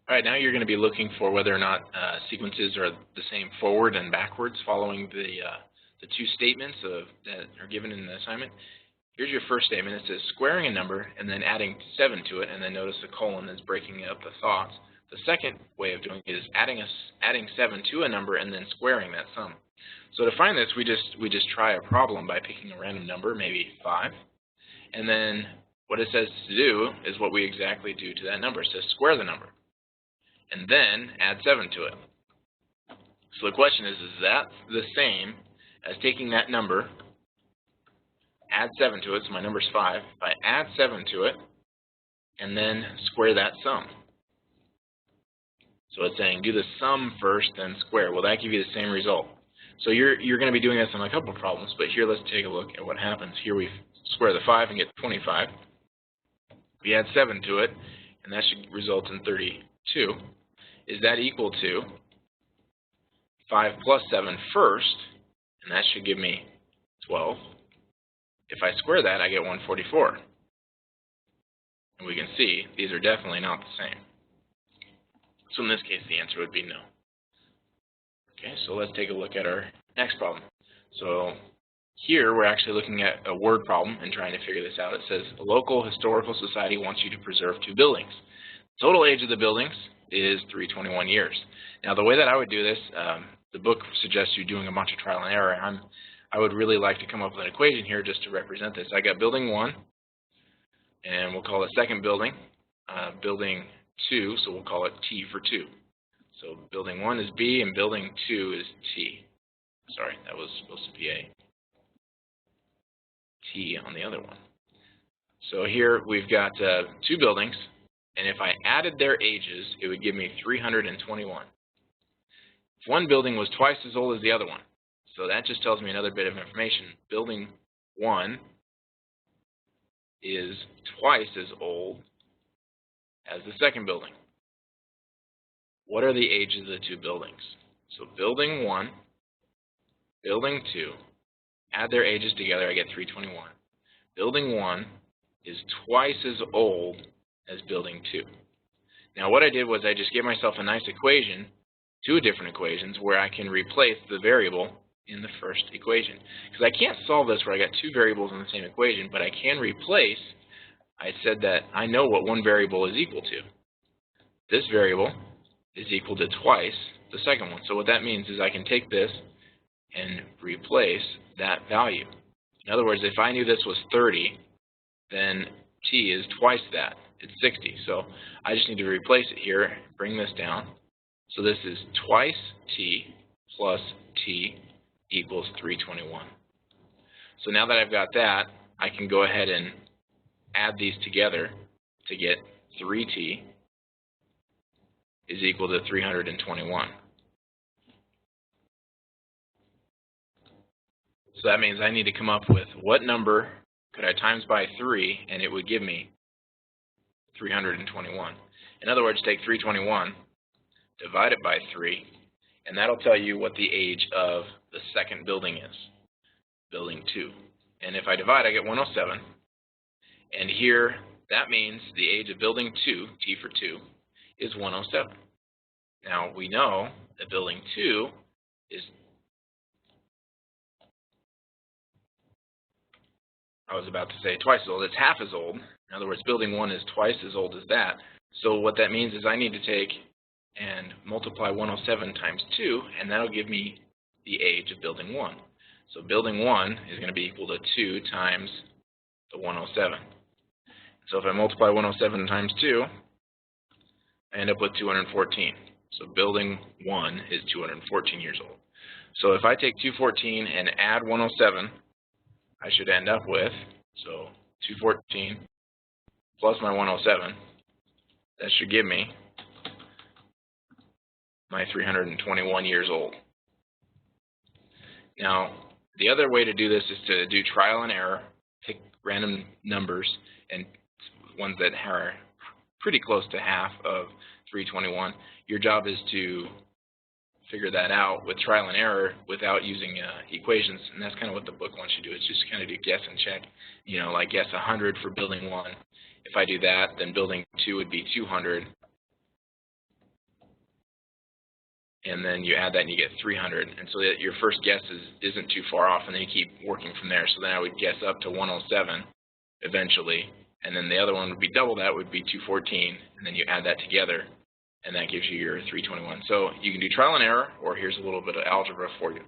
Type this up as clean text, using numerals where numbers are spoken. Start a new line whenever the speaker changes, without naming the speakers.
All right, now you're going to be looking for whether or not sequences are the same forward and backwards following the two statements that are given in the assignment. Here's your first statement. It says squaring a number and then adding 7 to it, and then notice the colon is breaking up the thoughts. The second way of doing it is adding 7 to a number and then squaring that sum. So to find this, we just try a problem by picking a random number, maybe 5, and then what it says to do is what we exactly do to that number. It says square the number and then add 7 to it. So the question is that the same as taking that number, add 7 to it, so my number's 5, if I add 7 to it, and then square that sum. So it's saying do the sum first, then square. Will that give you the same result? So you're going to be doing this on a couple of problems, but here let's take a look at what happens. Here we square the 5 and get 25. We add 7 to it, and that should result in 32. Is that equal to 5 plus 7 first, and that should give me 12. If I square that, I get 144. And we can see these are definitely not the same. So in this case, the answer would be no. Okay, so let's take a look at our next problem. So here we're actually looking at a word problem and trying to figure this out. It says a local historical society wants you to preserve 2 buildings. The total age of the buildings is 321 years. Now the way that I would do this, the book suggests you doing a bunch of trial and error. I would really like to come up with an equation here just to represent this. I got building 1, and we'll call it second building. Building 2, so we'll call it T for 2. So building 1 is B, and building 2 is T. Sorry, that was supposed to be a T on the other one. So here we've got 2 buildings, and if I added their ages, it would give me 321. If one building was twice as old as the other one, so that just tells me another bit of information. Building 1 is twice as old as the second building. What are the ages of the 2 buildings? So building 1, building 2, add their ages together, I get 321. Building 1 is twice as old as building 2. Now what I did was I just gave myself a nice equation, 2 different equations, where I can replace the variable in the first equation. Because I can't solve this where I got 2 variables in the same equation, but I can replace. I said that I know what one variable is equal to. This variable is equal to twice the second one. So what that means is I can take this and replace that value. In other words, if I knew this was 30, then T is twice that. It's 60. So I just need to replace it here, bring this down. So this is twice T plus T equals 321. So now that I've got that, I can go ahead and add these together to get 3T is equal to 321. So that means I need to come up with what number could I times by 3, and it would give me 321. In other words, take 321, divide it by 3, and that'll tell you what the age of the second building is, building 2. And if I divide, I get 107. And here, that means the age of building 2, T for 2, is 107. Now, we know that building 2 is, I was about to say twice as old, it's half as old. In other words, building 1 is twice as old as that. So what that means is I need to take and multiply 107 times 2, and that'll give me the age of building 1. So building 1 is going to be equal to 2 times the 107. So if I multiply 107 times 2, I end up with 214. So building 1 is 214 years old. So if I take 214 and add 107, I should end up with, so 214 plus my 107, that should give me my 321 years old. Now, the other way to do this is to do trial and error, pick random numbers and ones that are pretty close to half of 321. Your job is to figure that out with trial and error without using equations, and that's kind of what the book wants you to do. It's just kind of do guess and check. You know, like guess 100 for building 1. If I do that, then building 2 would be 200. and then you add that and you get 300, and so that your first guess isn't too far off, and then you keep working from there. So then I would guess up to 107 eventually, and then the other one would be double that, would be 214, and then you add that together, and that gives you your 321. So you can do trial and error, or here's a little bit of algebra for you.